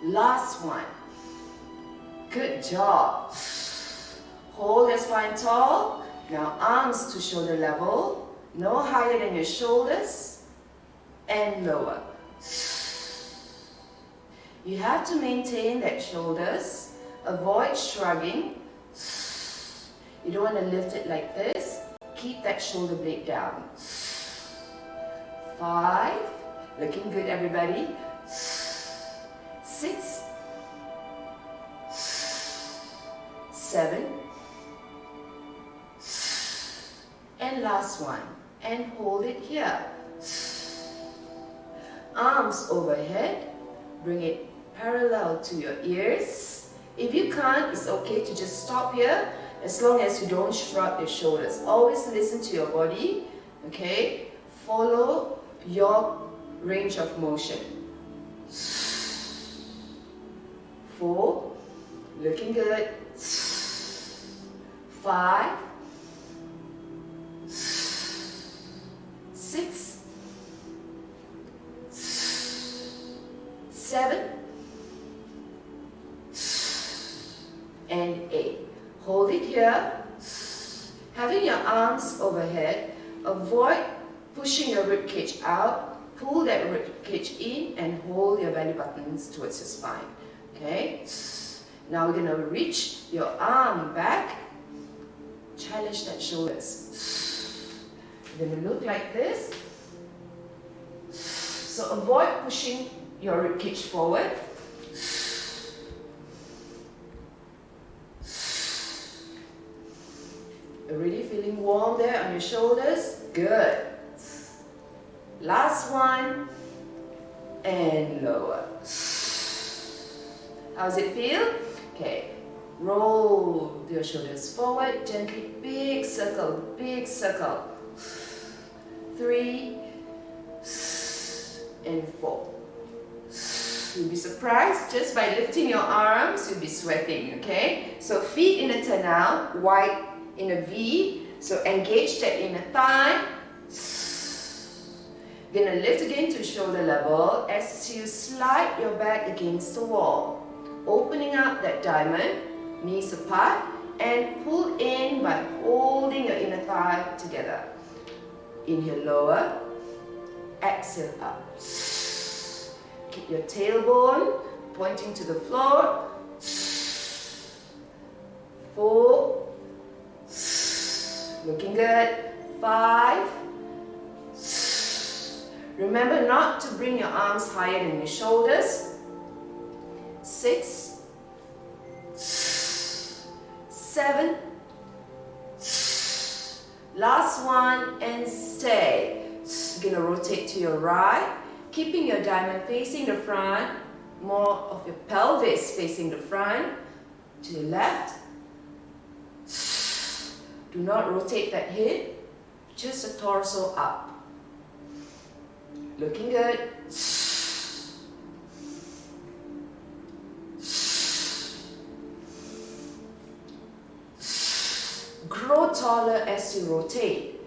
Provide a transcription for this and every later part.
Last one. Good job. Hold your spine tall. Now arms to shoulder level. No higher than your shoulders. And lower. You have to maintain that shoulders. Avoid shrugging. You don't want to lift it like this. Keep that shoulder blade down. 5. Looking good, everybody. 6. 7. And last one. And hold it here. Arms overhead. Bring it parallel to your ears. If you can't, it's okay to just stop here, as long as you don't shrug your shoulders. Always listen to your body, okay? Follow your range of motion. 4, looking good. 5, 6, 7, and 8. Hold it here. Having your arms overhead, avoid pushing your rib cage out. Pull that rib cage in and hold your belly buttons towards your spine. Okay? Now we're going to reach your arm back. Challenge that shoulders. You're going to look like this. So avoid pushing your rib cage forward. Already feeling warm there on your shoulders? Good. Last one. And lower. How's it feel? Okay. Roll your shoulders forward. Gently. Big circle. Big circle. 3 and 4. You'll be surprised just by lifting your arms, you'll be sweating, okay? So feet in a turnout, wide in a V. So engage that inner thigh. Gonna lift again to shoulder level as you slide your back against the wall. Opening up that diamond, knees apart, and pull in by holding your inner thigh together. Inhale, lower. Exhale, up. Keep your tailbone pointing to the floor. 4. Looking good. 5. Remember not to bring your arms higher than your shoulders. 6. 7. Last one and stay. You're going to rotate to your right, keeping your diamond facing the front, more of your pelvis facing the front. To the left. Do not rotate that hip, just the torso up. Looking good. Grow taller as you rotate.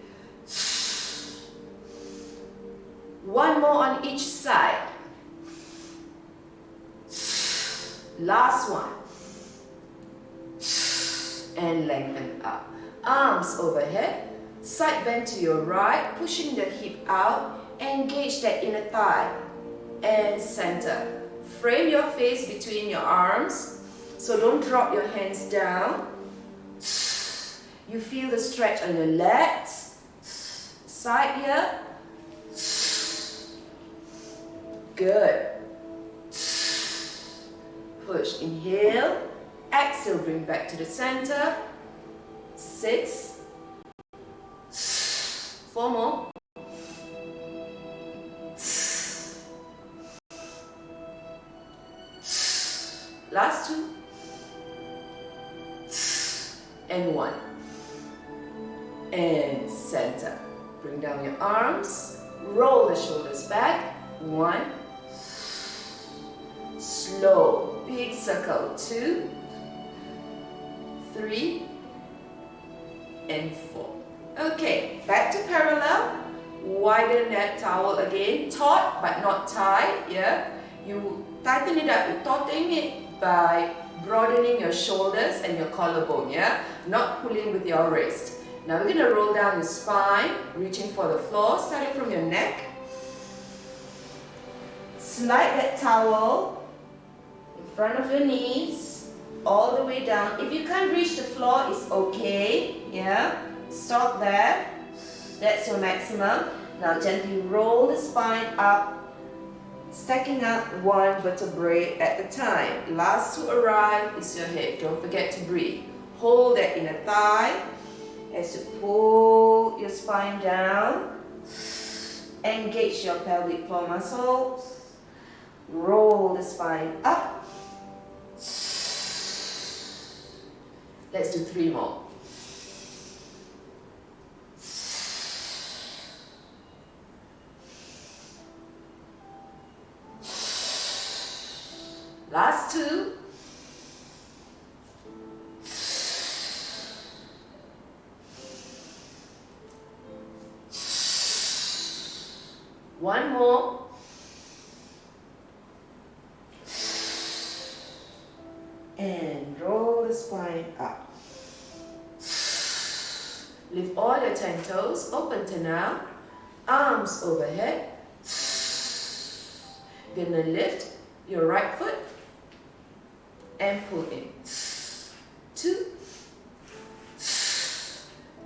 One more on each side. Last one. And lengthen up. Arms overhead. Side bend to your right, pushing the hip out. Engage that inner thigh. And center. Frame your face between your arms. So don't drop your hands down. You feel the stretch on your legs. Side here. Good. Push, inhale. Exhale, bring back to the center. 6. 4 more. Last 2. And 1. And center. Bring down your arms. Roll the shoulders back. 1. Slow. Big circle. 2. 3. And 4. Okay, back to parallel. Widen that towel again. Taut but not tight. Yeah. You tighten it up, you tauten it by broadening your shoulders and your collarbone, yeah? Not pulling with your wrist. Now we're going to roll down your spine, reaching for the floor, starting from your neck. Slide that towel in front of your knees, all the way down. If you can't reach the floor, it's okay, yeah? Stop there. That's your maximum. Now gently roll the spine up, stacking up one vertebrae at a time. Last to arrive is your head. Don't forget to breathe. Hold that inner thigh as you pull your spine down. Engage your pelvic floor muscles. Roll the spine up. Let's do 3 more. Last 2. One more. And roll the spine up. Lift all your 10 toes, open to now. Arms overhead. Gonna lift your right foot and pull in. 2,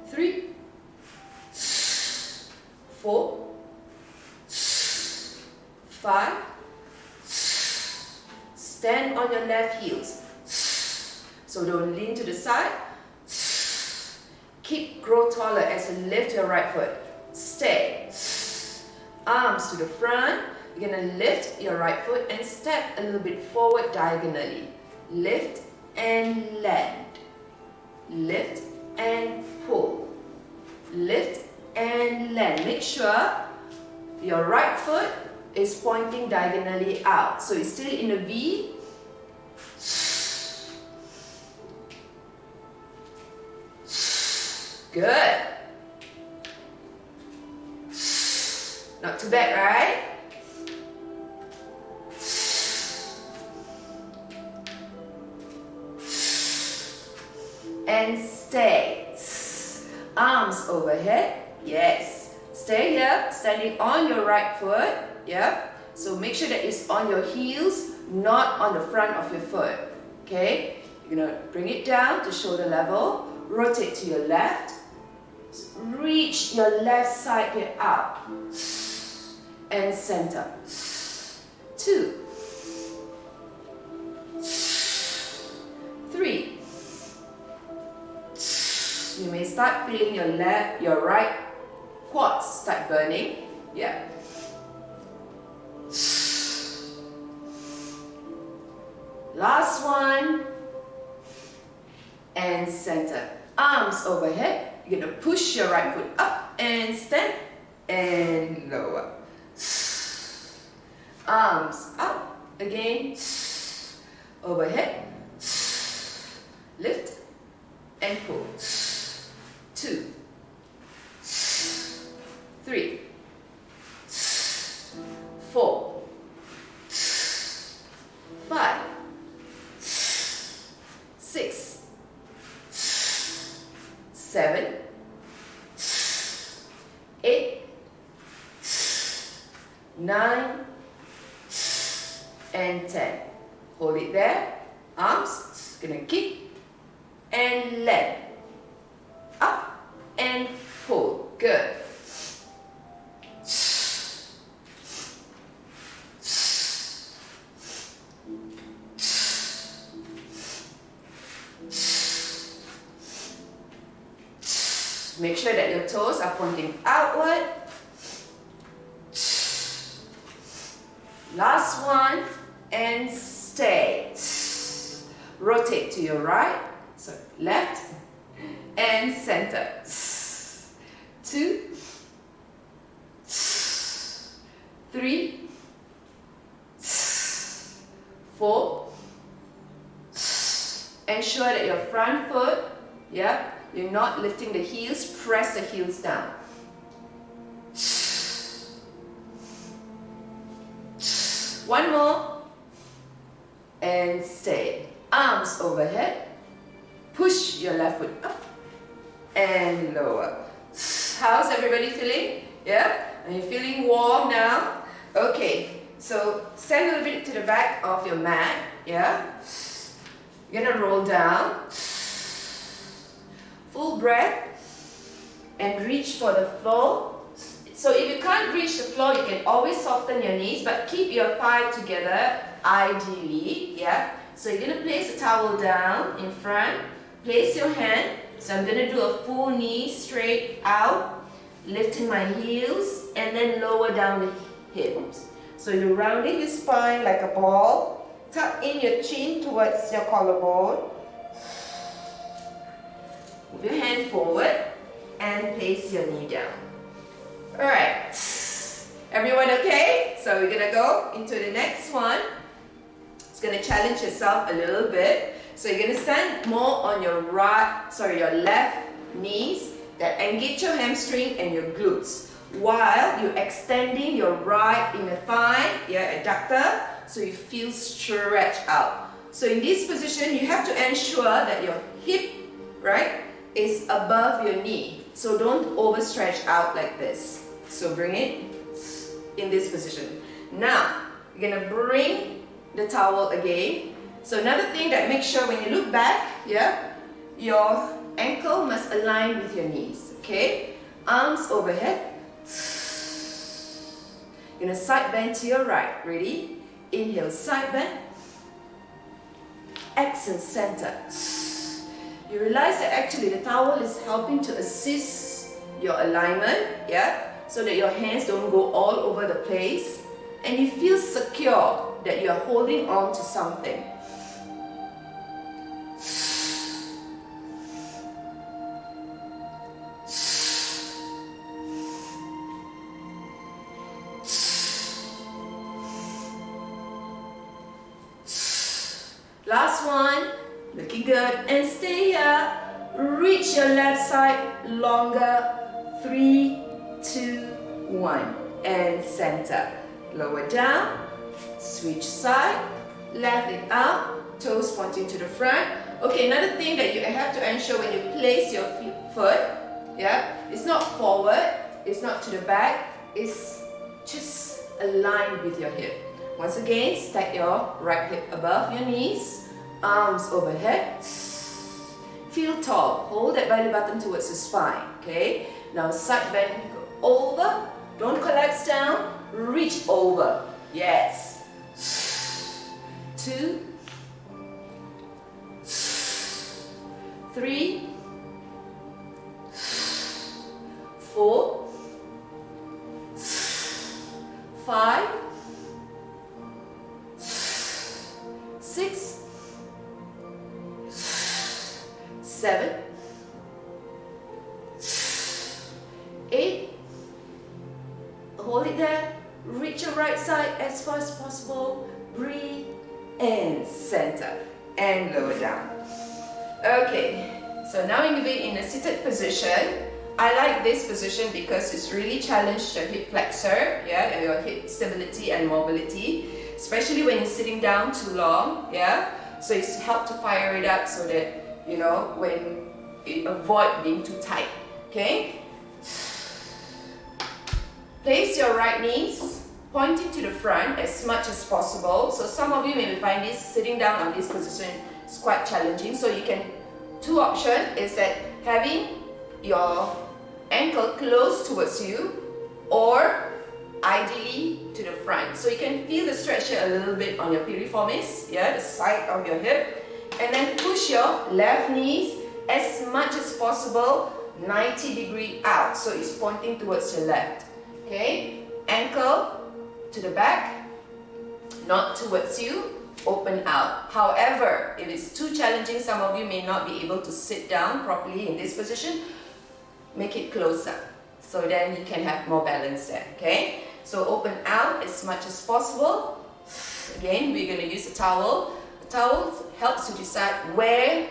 3, 4, 5. Stand on your left heels. So don't lean to the side. Grow taller as you lift your right foot. Stay. Arms to the front. You're going to lift your right foot and step a little bit forward diagonally. Lift and land. Lift and pull. Lift and land. Make sure your right foot is pointing diagonally out. So it's still in a V. Good. Not too bad, right? And stay. Arms overhead. Yes. Stay here, standing on your right foot. Yeah. So make sure that it's on your heels, not on the front of your foot. Okay. You're gonna bring it down to shoulder level. Rotate to your left. Reach your left side here out. And center. 2, 3. You may start feeling your right quads start burning. Yeah. Last one. And center. Arms overhead. You're going to push your right foot up and stand and lower. Arms up again. Overhead. Lift and pull. 2, 3, 4, 5, 6, 7, 8, 9, and 10. Hold it there. Arms gonna kick and land. Up and pull. Good. Make sure that your toes are pointing outward. Last one, and stay. Rotate to your right, so left, and center. 2, 3, 4. Ensure that your front foot, yeah, you're not lifting the heels, press the heels down. One more. And stay. Arms overhead. Push your left foot up and lower. How's everybody feeling? Yeah? Are you feeling warm now? Okay, so stand a little bit to the back of your mat. Yeah? You're gonna roll down. Full breath. And reach for the floor. So if you can't reach the floor, you can always soften your knees, but keep your thigh together, ideally. Yeah? So you're gonna place the towel down in front. Place your hand. So I'm going to do a full knee straight out, lifting my heels, and then lower down the hips. So you're rounding your spine like a ball. Tuck in your chin towards your collarbone. Move your hand forward and place your knee down. Alright. Everyone okay? So we're going to go into the next one. It's going to challenge yourself a little bit. So you're going to stand more on your your left knees that engage your hamstring and your glutes while you're extending your right inner thigh, adductor, so you feel stretched out. So in this position, you have to ensure that your hip, is above your knee. So don't overstretch out like this. So bring it in this position. Now, you're going to bring the towel again. So another thing that makes sure when you look back, your ankle must align with your knees, okay? Arms overhead. You're gonna side bend to your right. Ready? Inhale, side bend. Exhale, center. You realize that actually the towel is helping to assist your alignment, so that your hands don't go all over the place and you feel secure that you are holding on to something. Last one, looking good, and stay here. Reach your left side longer. 3, 2, 1, and center. Lower down, switch side, left leg out, toes pointing to the front. Okay, another thing that you have to ensure when you place your foot, it's not forward, it's not to the back, it's just aligned with your hip. Once again, stack your right hip above your knees, arms overhead. Feel tall. Hold that belly button towards the spine. Okay? Now side bend, go over. Don't collapse down. Reach over. Yes. 2, 3, 4, 5, 6, 7, 8. Hold it there. Reach your right side as far as possible. Breathe and center and lower down. Okay, so now you'll be in a seated position. I like this position because it's really challenged your hip flexor, and your hip stability and mobility, especially when you're sitting down too long, So it's helped to fire it up so that, when you avoid being too tight, okay? Place your right knees pointing to the front as much as possible. So some of you may find this sitting down on this position is quite challenging. So you can, two options is that having your ankle close towards you or ideally to the front. So you can feel the stretch here a little bit on your piriformis, the side of your hip. And then push your left knees as much as possible 90 degrees out. So it's pointing towards your left. Okay, ankle to the back, not towards you, open out. However, if it's too challenging, some of you may not be able to sit down properly in this position, make it closer. So then you can have more balance there, okay? So open out as much as possible. Again, we're going to use a towel. The towel helps to decide where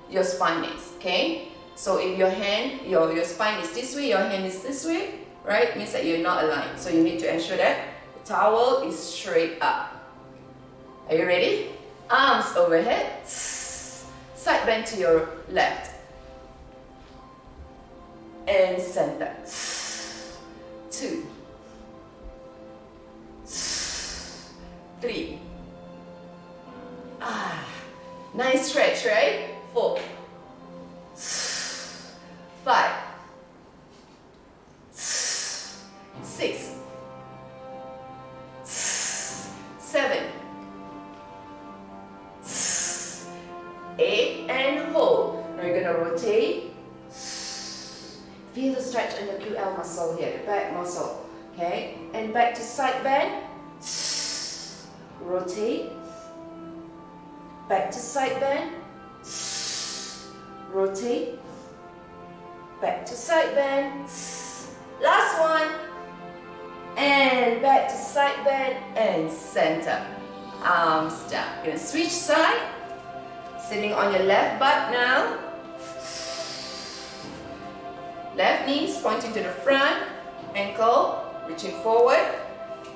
your spine is, okay? So if your hand, your spine is this way, your hand is this way, right? It means that you're not aligned. So you need to ensure that the towel is straight up. Are you ready? Arms overhead. Side bend to your left. And center. 2, 3. Nice stretch, right? 4, 5, 6, 7, 8, and hold. Now you're gonna rotate. Feel the stretch in the QL muscle here, the back muscle. Okay, and back to side bend. Rotate. Back to side bend. Rotate. Back to side bend. Last one. And back to side bend and center. Arms down. You're gonna switch side. Sitting on your left butt now. Left knees pointing to the front. Ankle reaching forward.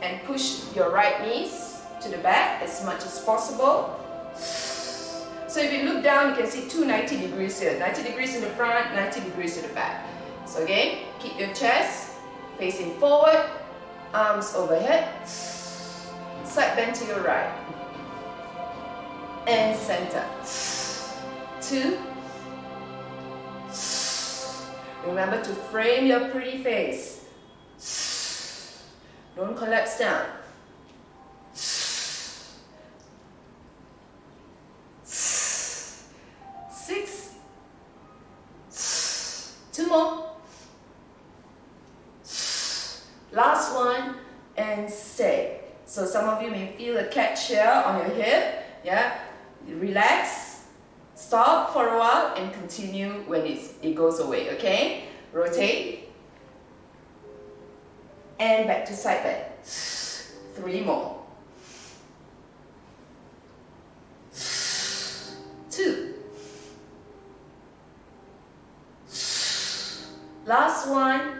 And push your right knees to the back as much as possible. So if you look down, you can see two 90 degrees here. 90 degrees in the front, 90 degrees to the back. So again, keep your chest facing forward, arms overhead, side bend to your right, and center. 2. Remember to frame your pretty face. Don't collapse down. 6. 2 more. Last one, and stay. So some of you may feel a catch here on your hip. Yeah, relax, stop for a while, and continue when it goes away. Okay, rotate, and back to side bend. 3 more. 2. Last one.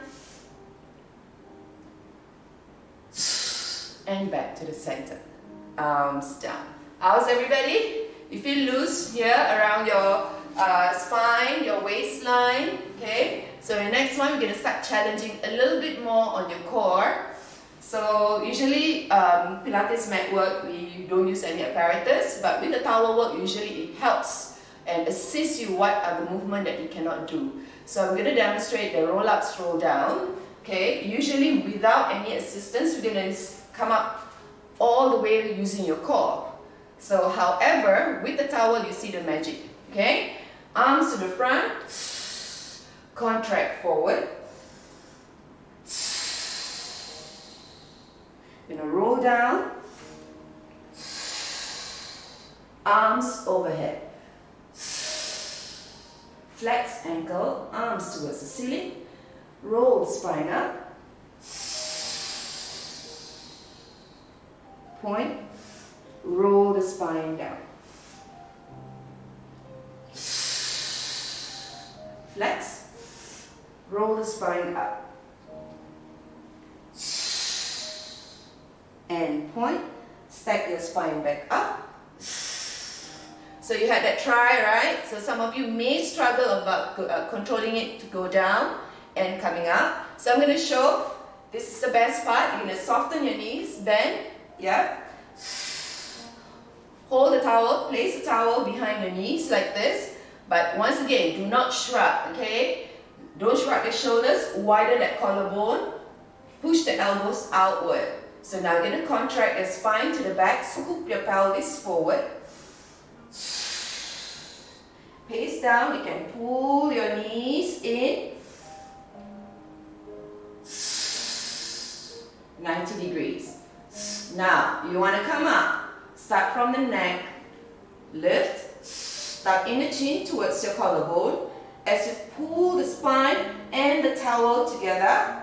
And back to the center. Arms down. How's everybody? You feel loose here around your spine, your waistline. Okay? So the next one, we're going to start challenging a little bit more on your core. So usually Pilates mat work, we don't use any apparatus, but with the towel work, usually it helps and assists you what are the movement that you cannot do. So I'm going to demonstrate the roll-ups, roll-down. Okay, usually without any assistance, we're going to come up all the way using your core. So however, with the towel, you see the magic. Okay, arms to the front, contract forward. You're going to roll down, arms overhead. Flex ankle, arms towards the ceiling. Roll spine up. Point. Roll the spine down. Flex. Roll the spine up. And point. Stack your spine back up. So you had that try, right? So some of you may struggle about controlling it to go down and coming up. So I'm going to show, this is the best part. You're going to soften your knees, bend, yeah. Hold the towel, place the towel behind your knees like this. But once again, do not shrug, okay? Don't shrug the shoulders, widen that collarbone, push the elbows outward. So now you're going to contract your spine to the back, scoop your pelvis forward. Pace down, you can pull your knees in. 90 degrees. Now, you want to come up. Start from the neck. Lift. Start in the chin towards your collarbone. As you pull the spine and the towel together.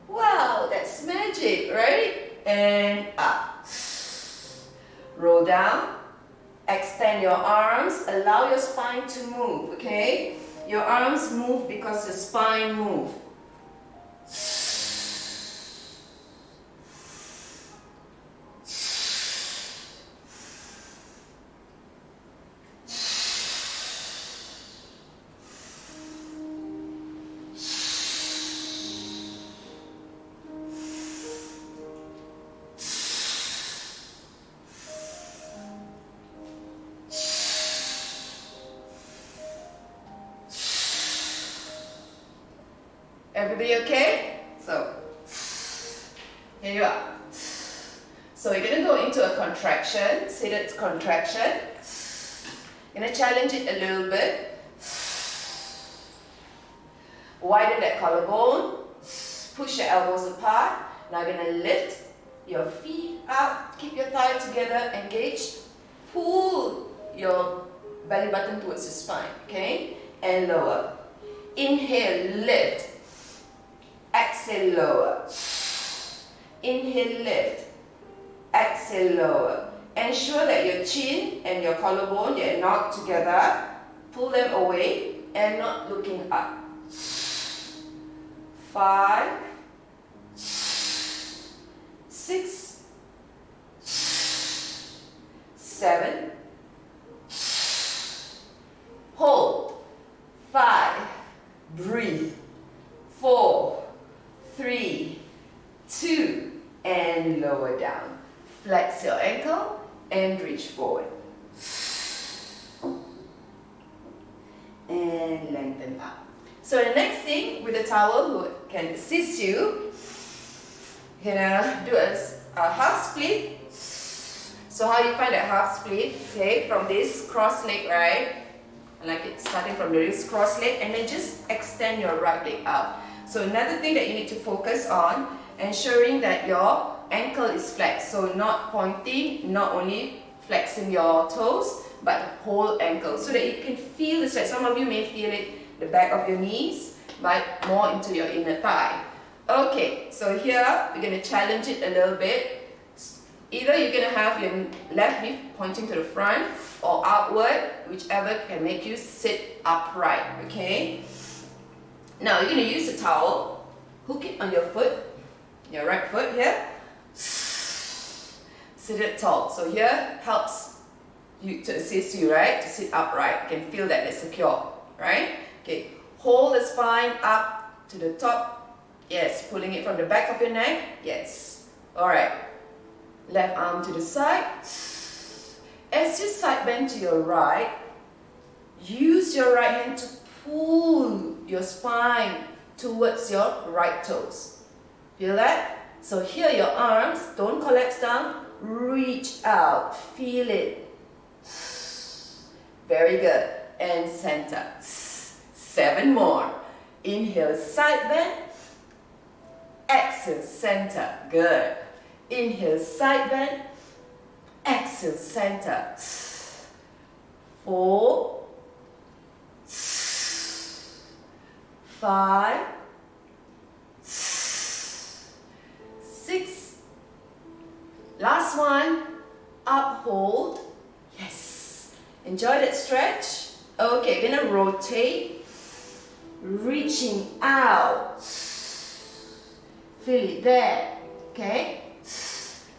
Wow, that's magic, right? And up. Roll down. Extend your arms, allow your spine to move, okay? Your arms move because the spine moves. Everybody okay? So, here you are. So you're going to go into a contraction, seated contraction. You're going to challenge it a little bit. Widen that collarbone. Push your elbows apart. Now you're going to lift your feet up. Keep your thigh together, engaged. Pull your belly button towards your spine, okay? And lower. Inhale, lift. Exhale, lower. Inhale, lift. Exhale, lower. Ensure that your chin and your collarbone, they're not together. Pull them away and not looking up. 5, 6, 7. Hold. 5. Breathe. 4, 3, 2, and lower down. Flex your ankle and reach forward. And lengthen up. So the next thing, with a towel who can assist you, you're gonna do a half split. So how you find that half split? Okay, from this cross leg, right? Like it's starting from this cross leg, and then just extend your right leg out. So another thing that you need to focus on, ensuring that your ankle is flexed. So not pointing, not only flexing your toes, but the whole ankle, so that you can feel the stretch. Some of you may feel it the back of your knees, but more into your inner thigh. Okay, so here we're going to challenge it a little bit. Either you're going to have your left knee pointing to the front or outward, whichever can make you sit upright, okay? Now you're going to use the towel, hook it on your foot, your right foot here. Sit it tall. So here helps you to assist you, right? To sit upright. You can feel that it's secure, right? Okay. Hold the spine up to the top. Yes. Pulling it from the back of your neck. Yes. Alright. Left arm to the side. As you side bend to your right, use your right hand to pull your spine towards your right toes. Feel that? So here your arms, don't collapse down, reach out, feel it. Very good. And center. 7 more. Inhale, side bend. Exhale, center. Good. Inhale, side bend. Exhale, center. 4, 5, 6. Last one. Uphold. Yes. Enjoy that stretch. Okay, we're gonna rotate. Reaching out. Feel it there. Okay.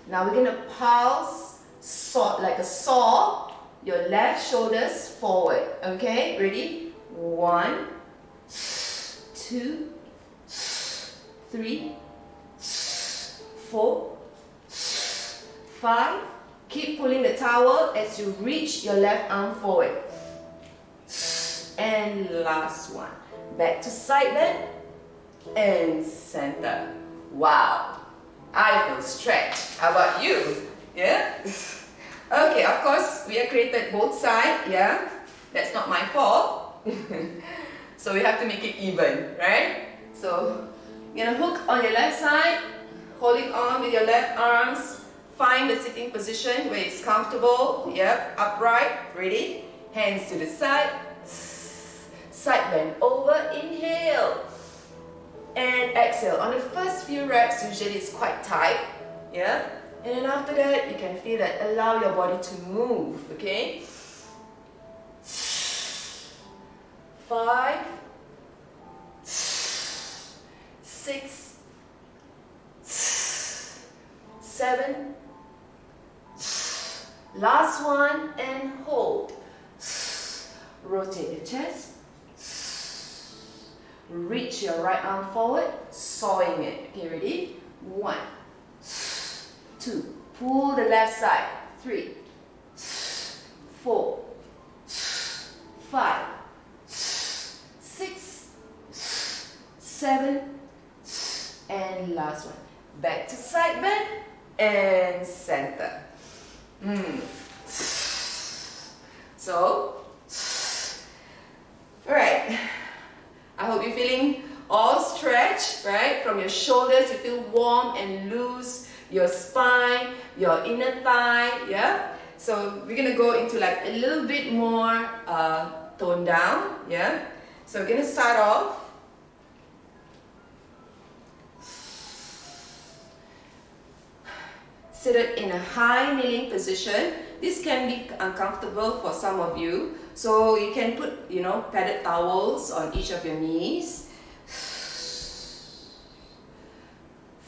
Now we're gonna pulse, like a saw, your left shoulders forward. Okay, ready? 1, 2, 3, 4, 5. Keep pulling the towel as you reach your left arm forward. And last one. Back to side bend and center. Wow. I feel stretched. How about you? Yeah? Okay, of course, we have created both sides. Yeah? That's not my fault. So we have to make it even, right? So you're going to hook on your left side, holding on with your left arms. Find the sitting position where it's comfortable. Yep, upright. Ready? Hands to the side. Side bend over. Inhale. And exhale. On the first few reps, usually it's quite tight. Yeah? And then after that, you can feel that. Allow your body to move. Okay? 5, 6, 7. Last one, and hold. Rotate the chest. Reach your right arm forward, sawing it. Okay, ready? 1, 2. Pull the left side. 3, 4, 5, 6, 7, and last one. Back to side bend and center. So, alright, I hope you're feeling all stretched, right? From your shoulders, you feel warm and loose, your spine, your inner thigh, yeah? So we're gonna go into like a little bit more toned down, yeah? So we're gonna start off. Seated in a high kneeling position. This can be uncomfortable for some of you, so you can put, padded towels on each of your knees.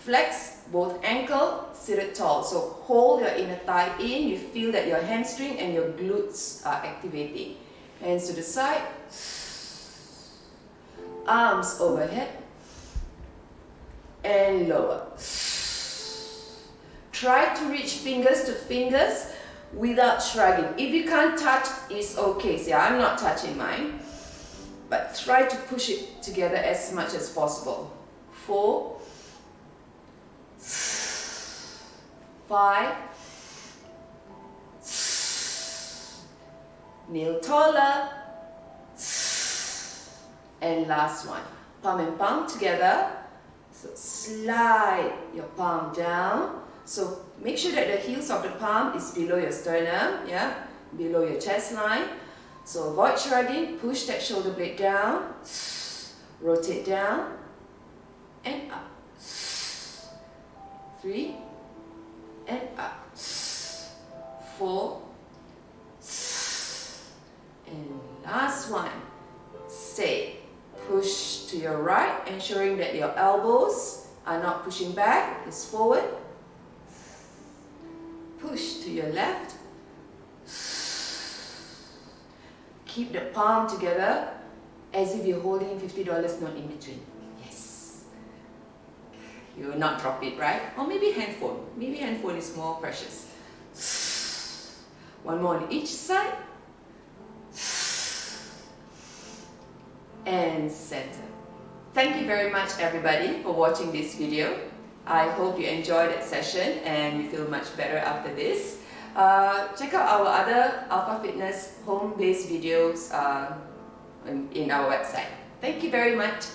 Flex both ankle, seated tall. So hold your inner thigh in. You feel that your hamstring and your glutes are activating. Hands to the side. Arms overhead and lower. Try to reach fingers to fingers without shrugging. If you can't touch, it's okay. See, I'm not touching mine. But try to push it together as much as possible. 4, 5, kneel taller, and last one. Palm and palm together. So slide your palm down. So make sure that the heels of the palm is below your sternum, yeah, below your chest line. So avoid shrugging, push that shoulder blade down, rotate down, and up. 3, and up. 4, and last one. Stay. Push to your right, ensuring that your elbows are not pushing back, it's forward. Push to your left. Keep the palm together as if you're holding $50 note in between. Yes. You will not drop it, right? Or maybe handphone. Maybe handphone is more precious. One more on each side. And center. Thank you very much everybody for watching this video. I hope you enjoyed that session and you feel much better after this. Check out our other Alpha Fitness home-based videos in our website. Thank you very much.